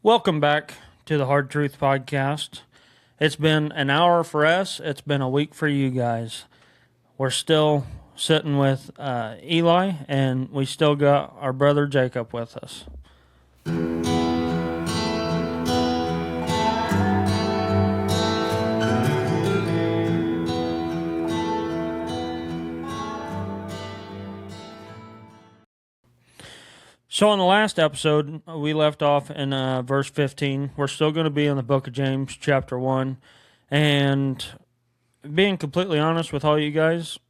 Welcome back to the Hard Truth Podcast. It's been an hour for us. It's been a week for you guys. We're still sitting with Eli, and we still got our brother Jacob with us. So in the last episode, we left off in verse 15. We're still going to be in the book of James, chapter 1. And being completely honest with all you guys,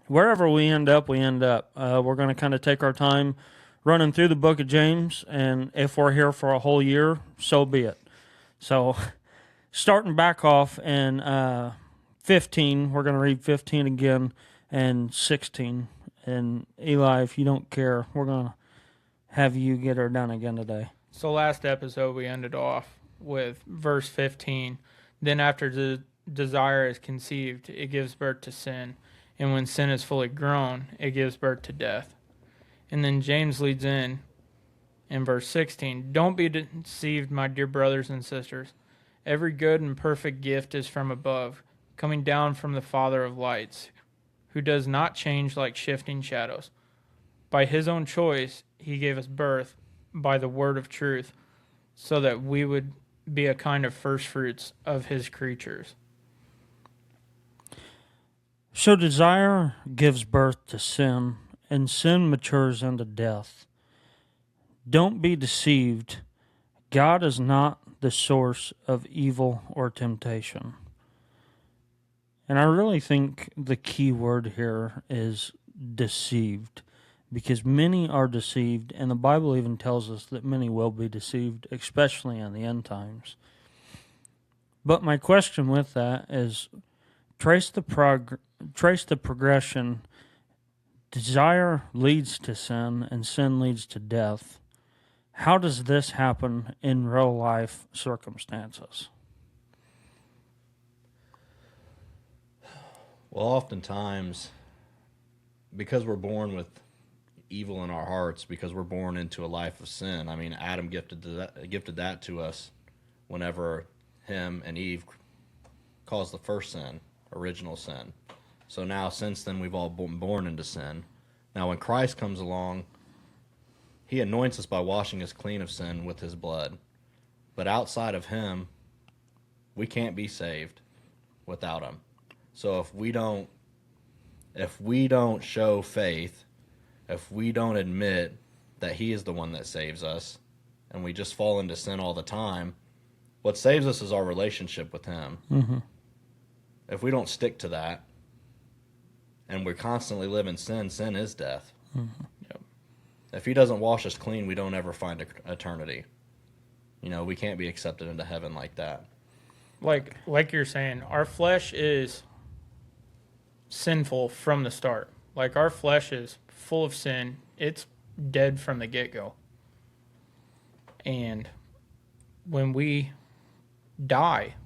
wherever we end up, we end up. We're going to kind of take our time running through the book of James. And if we're here for a whole year, so be it. So starting back off in 15, we're going to read 15 again and 16. And Eli, if you don't care, we're going to have you get her done again today. So last episode we ended off with verse 15. Then after the desire is conceived, it gives birth to sin. And when sin is fully grown, it gives birth to death. And then James leads in verse 16. Don't be deceived, my dear brothers and sisters. Every good and perfect gift is from above, coming down from the Father of lights, who does not change like shifting shadows. By his own choice, he gave us birth by the word of truth, so that we would be a kind of first fruits of his creatures. So desire gives birth to sin, and sin matures into death. Don't be deceived. God is not the source of evil or temptation. And I really think the key word here is deceived. Because many are deceived, and the Bible even tells us that many will be deceived, especially in the end times. But my question with that is, trace the progression. Desire leads to sin, and sin leads to death. How does this happen in real life circumstances? Well, oftentimes, because we're born with evil in our hearts, because we're born into a life of sin. I mean, Adam gifted that to us whenever him and Eve caused the first sin, original sin. So now, since then, we've all been born into sin. Now, when Christ comes along, he anoints us by washing us clean of sin with his blood. But outside of him, we can't be saved without him. So if we don't show faith, if we don't admit that he is the one that saves us, and we just fall into sin all the time, what saves us is our relationship with him. Mm-hmm. If we don't stick to that, and we constantly live in sin, sin is death. Mm-hmm. Yep. If he doesn't wash us clean, we don't ever find eternity. You know, we can't be accepted into heaven like that. Like you're saying, our flesh is sinful from the start. Like, our flesh is full of sin. It's dead from the get-go. And when we die,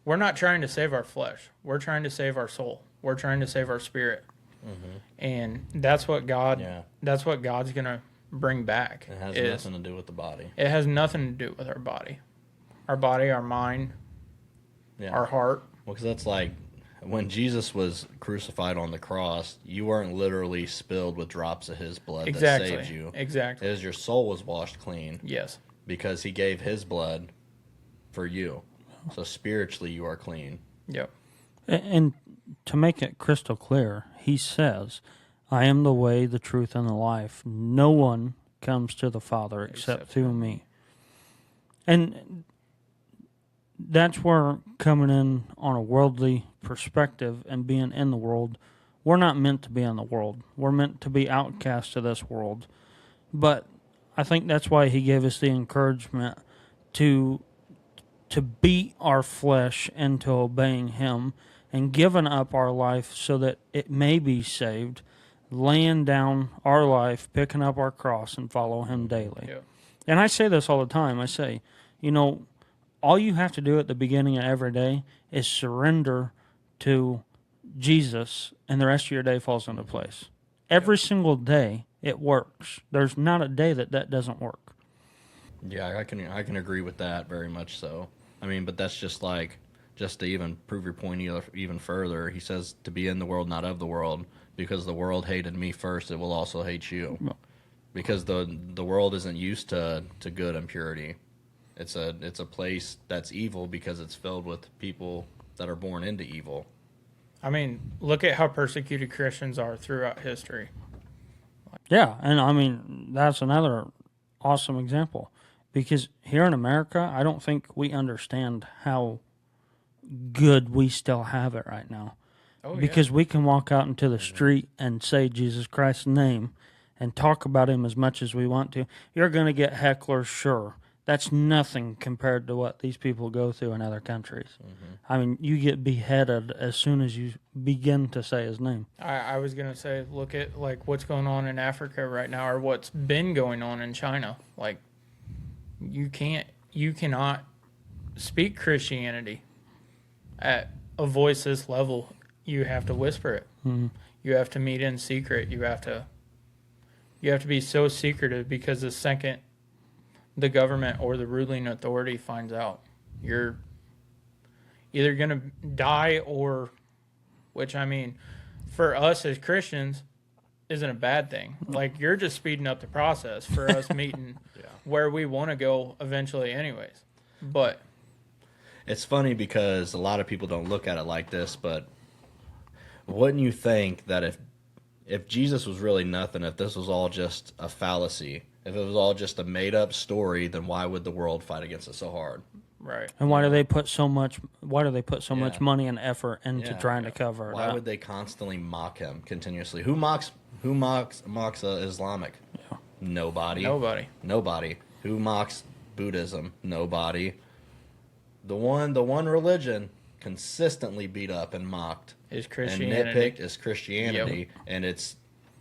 we're not trying to save our flesh. We're trying to save our soul. We're trying to save our spirit. Mm-hmm. And that's what God's going to bring back. It has nothing to do with the body. It has nothing to do with our body. Our body, our mind, our heart. Well, because that's like, when Jesus was crucified on the cross, you weren't literally spilled with drops of his blood that saved you. Exactly. It was your soul was washed clean. Yes. Because he gave his blood for you. So spiritually you are clean. Yep. And to make it crystal clear, he says, I am the way, the truth, and the life. No one comes to the Father except through me. And that's where coming in on a worldly perspective and being in the world, we're not meant to be in the world. We're meant to be outcasts of this world. But I think that's why he gave us the encouragement to beat our flesh into obeying him and giving up our life so that it may be saved, laying down our life, picking up our cross, and follow him daily. Yeah. And I say this all the time. I say, all you have to do at the beginning of every day is surrender to Jesus, and the rest of your day falls into place. Every single day, it works. There's not a day that doesn't work. Yeah, I can agree with that very much so. I mean, but that's just like, just to even prove your point even further, he says to be in the world, not of the world, because the world hated me first, it will also hate you. Because the world isn't used to good and purity. It's a place that's evil because it's filled with people that are born into evil. I mean, look at how persecuted Christians are throughout history. Yeah, and I mean, that's another awesome example. Because here in America, I don't think we understand how good we still have it right now. Oh, Because we can walk out into the street and say Jesus Christ's name and talk about him as much as we want to. You're going to get hecklers, sure. That's nothing compared to what these people go through in other countries. I mean, you get beheaded as soon as you begin to say his name. I was going to say, look at like what's going on in Africa right now, or what's been going on in China. Like, you cannot speak Christianity at a voice this level. You have to whisper it. You have to meet in secret. You have to be so secretive, because the second the government or the ruling authority finds out, you're either going to die, or, which, I mean, for us as Christians, isn't a bad thing. Like, you're just speeding up the process for us meeting where we want to go eventually anyways. But It's funny because a lot of people don't look at it like this, but wouldn't you think that if Jesus was really nothing, if this was all just a fallacy, if it was all just a made-up story, then why would the world fight against it so hard? right. And why do they put so much much Yeah. money and effort into Yeah. trying to cover it Why up? would they constantly mock him continuously? Who mocks Islamic? Nobody. Nobody. Who mocks Buddhism? Nobody. The one religion consistently beat up and mocked Is and Christianity. nitpicked is Christianity, and it's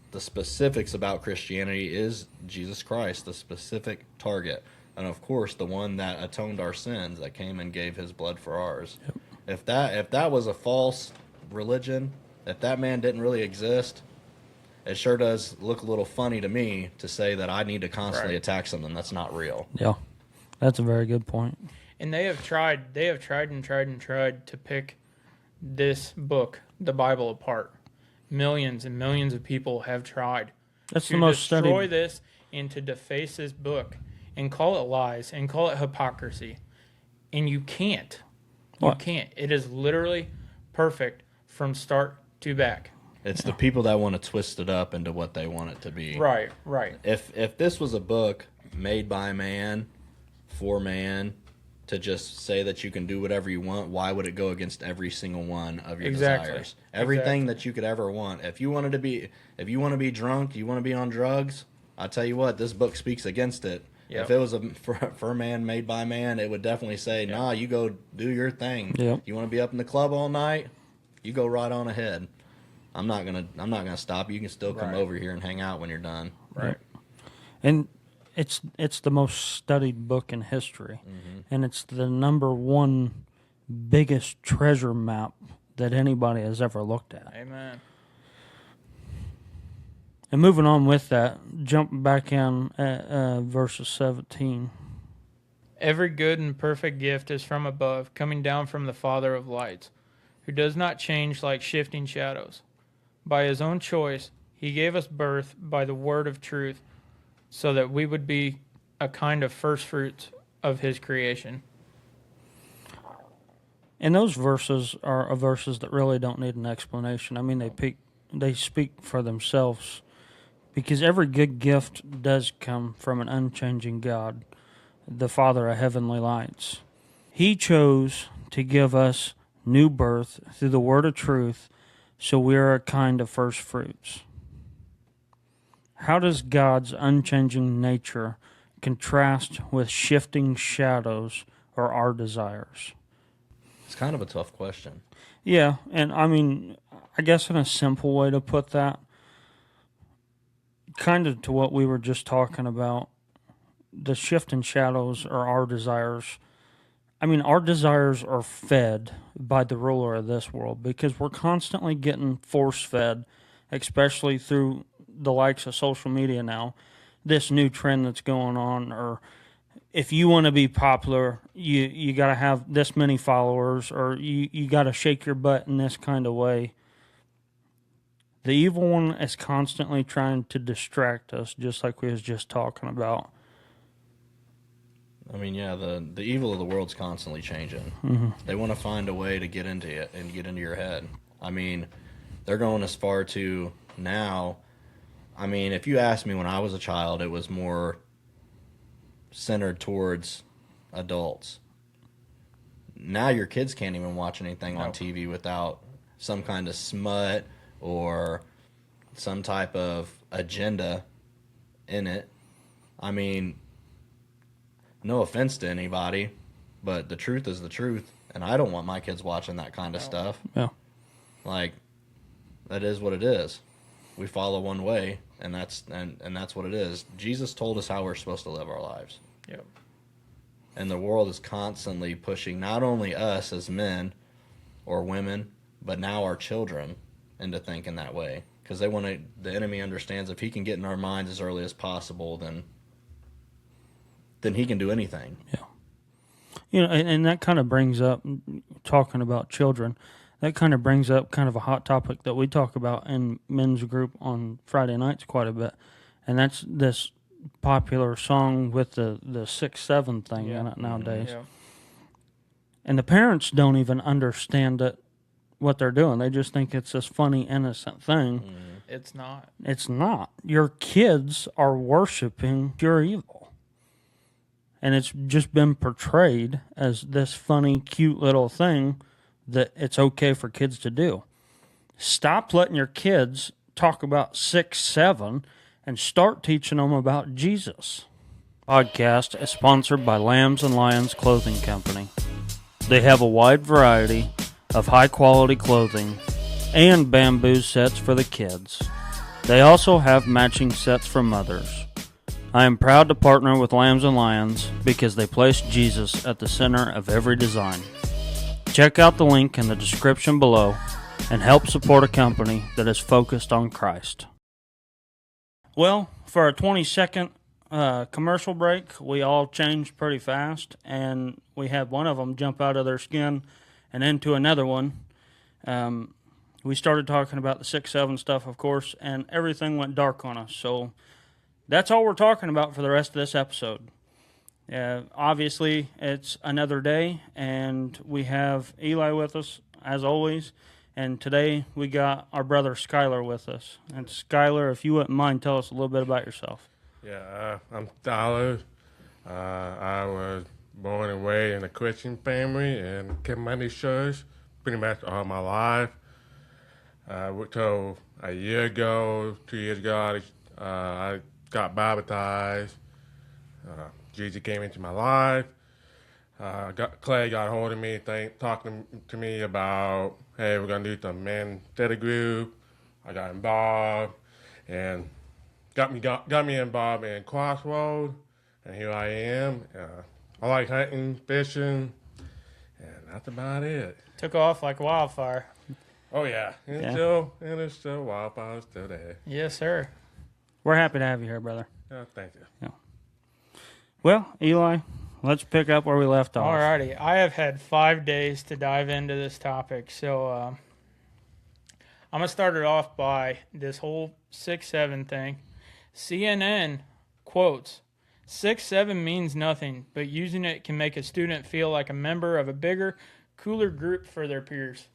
the specifics about Christianity is Jesus Christ, the specific target, and of course the one that atoned our sins, that came and gave his blood for ours. If that was a false religion, if that man didn't really exist, it sure does look a little funny to me to say that I need to constantly Right. attack something that's not real. Yeah, that's a very good point. And they have tried and tried to pick this book, the Bible, apart. Millions and millions of people have tried That's to the most destroy studied. this and to deface this book and call it lies and call it hypocrisy. And you can't. You What? can't. It is literally perfect from start to back. It's the people that want to twist it up into what they want it to be. Right. If this was a book made by man, for man, to just say that you can do whatever you want, why would it go against every single one of your Exactly. desires? Everything Exactly. that you could ever want. If you want to be drunk, you want to be on drugs, I'll tell you what, this book speaks against it. Yep. If it was for man, made by man, it would definitely say, nah, you go do your thing. Yep. You want to be up in the club all night, you go right on ahead. I'm not gonna stop you. You can still come Right. over here and hang out when you're done. Right. And it's the most studied book in history, and it's the number one biggest treasure map that anybody has ever looked at. Amen. And moving on with that, jump back in at verses 17. Every good and perfect gift is from above, coming down from the Father of lights, who does not change like shifting shadows. By his own choice, he gave us birth by the word of truth, so that we would be a kind of first fruits of his creation. And those verses are verses that really don't need an explanation. I mean, they speak for themselves, because every good gift does come from an unchanging God, the Father of heavenly lights. He chose to give us new birth through the word of truth, so we are a kind of first fruits. How does God's unchanging nature contrast with shifting shadows or our desires? It's kind of a tough question. Yeah, and I mean, I guess in a simple way to put that, kind of to what we were just talking about, the shifting shadows are our desires. I mean, our desires are fed by the ruler of this world, because we're constantly getting force fed, especially through the likes of social media now, this new trend that's going on, or if you want to be popular, you got to have this many followers, or you got to shake your butt in this kind of way. The evil one is constantly trying to distract us, just like we was just talking about. I mean, yeah, the evil of the world's constantly changing. They want to find a way to get into it and get into your head. I mean, they're going as far to now. I mean, if you asked me when I was a child, it was more centered towards adults. Now your kids can't even watch anything on TV without some kind of smut or some type of agenda in it. I mean, no offense to anybody, but the truth is the truth, and I don't want my kids watching that kind of stuff. Yeah. Like, that is what it is. We follow one way, and that's what it is. Jesus told us how we're supposed to live our lives. Yep. And the world is constantly pushing not only us as men or women, but now our children into thinking that way. Because the enemy understands if he can get in our minds as early as possible, then he can do anything. Yeah. You know, and that kind of brings up, talking about children, that kind of brings up kind of a hot topic that we talk about in men's group on Friday nights quite a bit. And that's this popular song with the 6-7 thing in it nowadays. Yeah. And the parents don't even understand what they're doing. They just think it's this funny, innocent thing. It's not. It's not. Your kids are worshiping pure evil. And it's just been portrayed as this funny, cute little thing that it's okay for kids to do. Stop letting your kids talk about 6-7 and start teaching them about Jesus. Podcast is sponsored by Lambs and Lions Clothing Company. They have a wide variety of high-quality clothing and bamboo sets for the kids. They also have matching sets for mothers. I am proud to partner with Lambs and Lions because they place Jesus at the center of every design. Check out the link in the description below and help support a company that is focused on Christ. Well, for our 20-second commercial break, we all changed pretty fast, and we had one of them jump out of their skin and into another one. We started talking about the 6-7 stuff, of course, and everything went dark on us. So that's all we're talking about for the rest of this episode. Obviously, it's another day, and we have Eli with us, as always. And today we got our brother Skyler with us. And Skyler, if you wouldn't mind, tell us a little bit about yourself. Yeah, I'm Skyler. I was born and raised in a Christian family and kept my church pretty much all my life. So a year ago, 2 years ago, I got baptized. Jesus came into my life. Clay got a hold of me, talking to me about, hey, we're going to do some men study group. I got involved and got me involved in Crossroads, and here I am. I like hunting, fishing, and that's about it. Took off like wildfire. Oh, yeah. It's still wildfire, still there. Yes, sir. We're happy to have you here, brother. Yeah, thank you. Yeah. Well, Eli, let's pick up where we left off. Alrighty. I have had 5 days to dive into this topic, so I'm going to start it off by this whole 6-7 thing. CNN quotes, 6-7 means nothing, but using it can make a student feel like a member of a bigger, cooler group for their peers.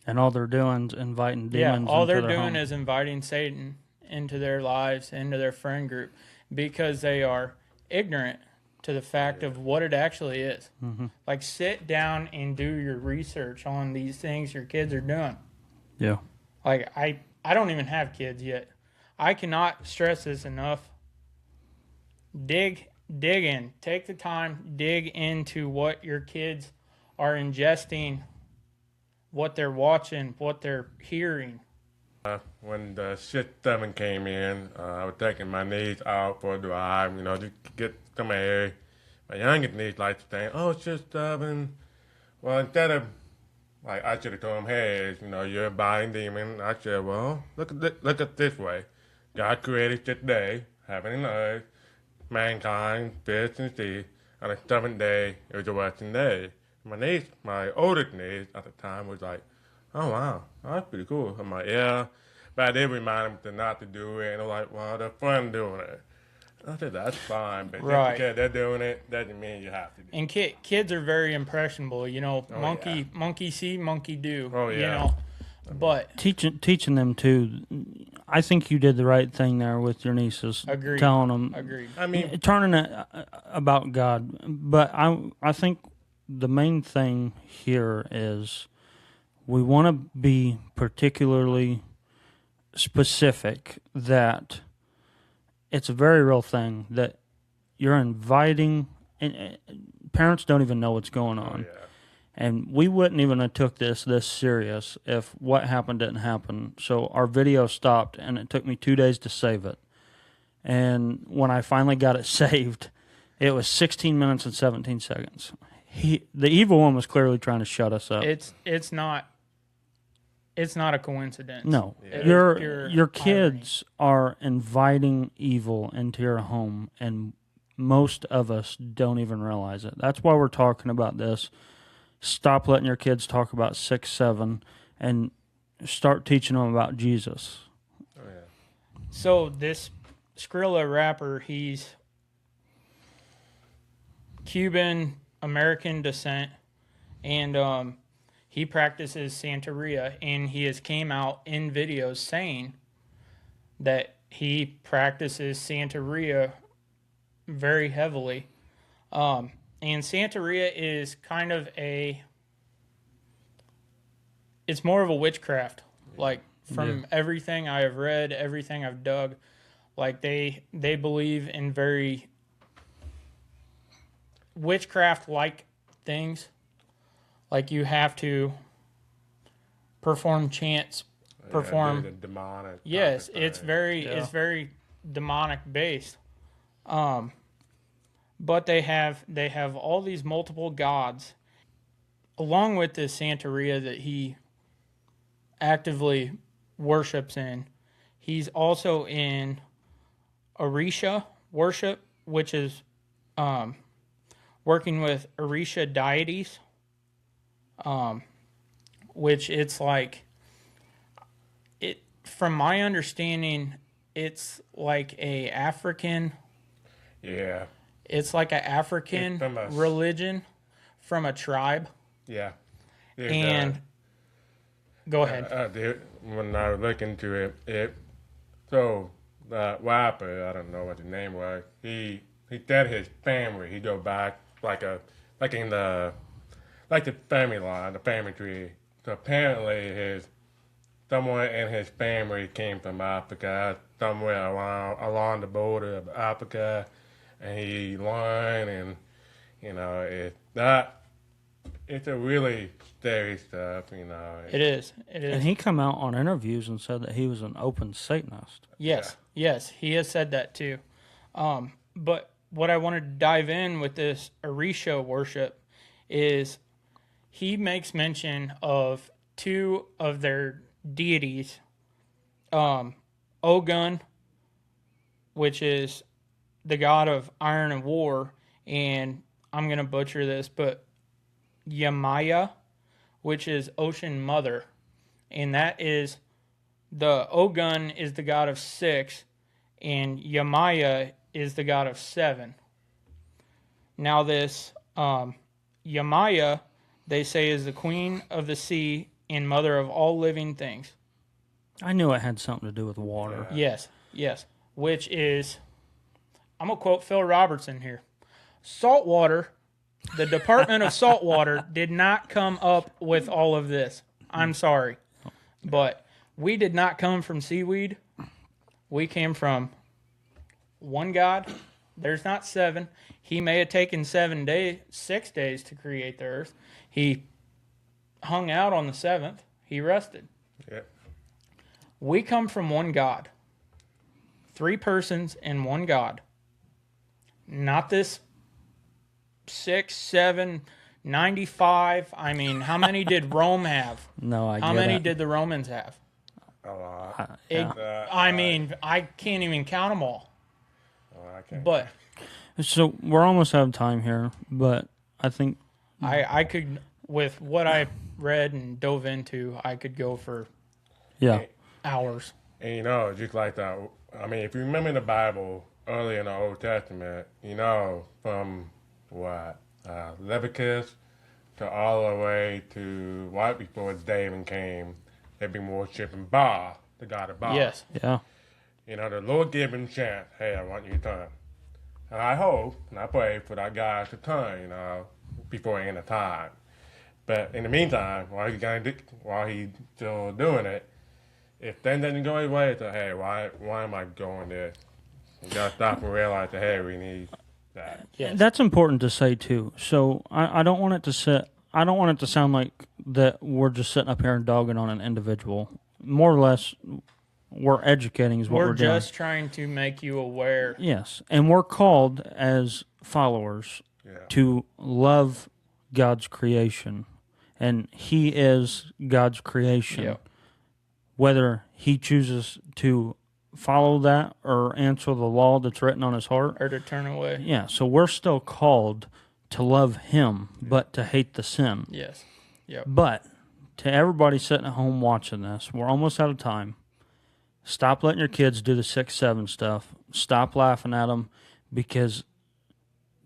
And all they're doing is inviting demons. Yeah, all they're into their doing home. is inviting Satan into their lives, into their friend group, because they are ignorant to the fact of what it actually is. Mm-hmm. Like, sit down and do your research on these things your kids are doing. Yeah. Like, I don't even have kids yet. I cannot stress this enough. Dig in. Take the time, dig into what your kids are ingesting, what they're watching, what they're hearing. When the 6-7 came in, I was taking my niece out for a drive, just to get some air. My youngest niece likes to think, oh, 6-7. Well, instead of, I should have told him, hey, you're a buying demon. I said, well, look at this way. God created this day, heaven and earth. mankind, fish, and sea. On the seventh day, it was a resting day. My niece, my oldest niece at the time, was like, "Oh wow, that's pretty cool." I'm like, "Yeah," but I did remind them not to do it, and they're like, "Well, they're fun doing it." I said, "That's fine, but Right. just because they're doing it doesn't mean you have to do it." And kids are very impressionable, you know. Oh, Monkey see, monkey do. Oh, You yeah. know, but Teaching them too. I think you did the right thing there with your nieces. Agreed. Telling them. agreed. I mean, Turning it about God. But I think the main thing here is we want to be particularly specific that it's a very real thing that you're inviting, and parents don't even know what's going on. yeah. And we wouldn't even have took this serious if what happened didn't happen. So our video stopped, and it took me 2 days to save it. And when I finally got it saved, it was 16 minutes and 17 seconds. The evil one was clearly trying to shut us up. It's not a coincidence. No, It is pure your kids are inviting evil into your home, and most of us don't even realize it. That's why we're talking about this. Stop letting your kids talk about 6, 7, and start teaching them about Jesus. Oh, yeah. So this Skrilla rapper, he's Cuban American descent, and he practices Santeria, and he has came out in videos saying that he practices Santeria very heavily. And Santeria is kind of it's more of a witchcraft. Like, from everything I have read, everything I've dug, like they believe in very witchcraft-like things. Like, you have to perform chants, perform. The demonic. Yes, type of it's thing. very demonic based. But they have all these multiple gods, along with this Santeria that he actively worships in. He's also in Orisha worship, which is working with Orisha deities, which it's like, from my understanding, it's like a African. Yeah. It's like an African It's from a- religion from a tribe. Yeah. And go ahead. When I look into so the rapper, I don't know what his name was. He said his family. He go back like the family line, the family tree. So apparently someone in his family came from Africa, somewhere along the border of Africa, and he learned, and it's a really scary stuff, It is. And he come out on interviews and said that he was an open Satanist. Yes, he has said that too. But what I wanted to dive in with this Orisha worship is he makes mention of two of their deities, Ogun, which is the god of iron and war, and I'm going to butcher this, but Yamaya, which is Ocean Mother. And that is, the Ogun is the god of 6, and Yamaya is the god of 7. Now this Yamaya, they say, is the queen of the sea and mother of all living things. I knew it had something to do with water. Yes. Which is, I'm going to quote Phil Robertson here. Saltwater, the Department of Saltwater did not come up with all of this. I'm sorry. But we did not come from seaweed. We came from one God. There's not 7. He may have taken 6 days to create the earth. He hung out on the 7th. He rested. Yep. We come from one God. 3 persons and one God. Not this 6, 7, 95. I mean, how many did Rome have? No, I How get many it. did the Romans have? A lot. Yeah. I mean, I can't even count them all. Oh, I can't. But So we're almost out of time here, but I think I could, with what I read and dove into, I could go for hours. And you know, just like that, I mean, if you remember in the Bible, early in the Old Testament, you know, from what, Leviticus to all the way to right before David came, they've been worshiping Baal, the god of Baal. Yes. yeah. You know, the Lord gave him a chance. Hey, I want you to turn. And I hope and I pray for that guy to turn, you know, before the end of time. But in the meantime, while he's still doing it, if then doesn't go his way, so hey, why am I going this? You gotta stop and realize that hey, we need that. Yes. That's important to say too. So I don't want it to sound like that we're just sitting up here and dogging on an individual. More or less, we're educating is what we're doing. We're just trying to make you aware. Yes, and we're called as followers to love God's creation, and He is God's creation. Yep. Whether He chooses to follow that or answer the law that's written on His heart, Or to turn away. yeah. So we're still called to love Him, but to hate the sin. Yes. Yep. But to everybody sitting at home watching this, we're almost out of time. Stop letting your kids do the 6-7 stuff. Stop laughing at them, because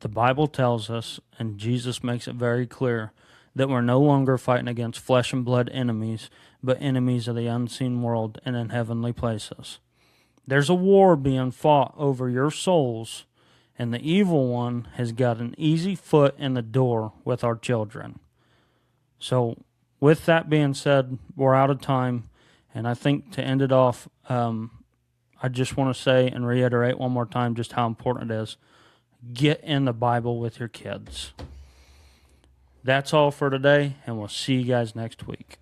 the Bible tells us, and Jesus makes it very clear, that we're no longer fighting against flesh and blood enemies, but enemies of the unseen world and in heavenly places. There's a war being fought over your souls, and the evil one has got an easy foot in the door with our children. So, with that being said, we're out of time. And I think to end it off, I just want to say and reiterate one more time just how important it is. Get in the Bible with your kids. That's all for today, and we'll see you guys next week.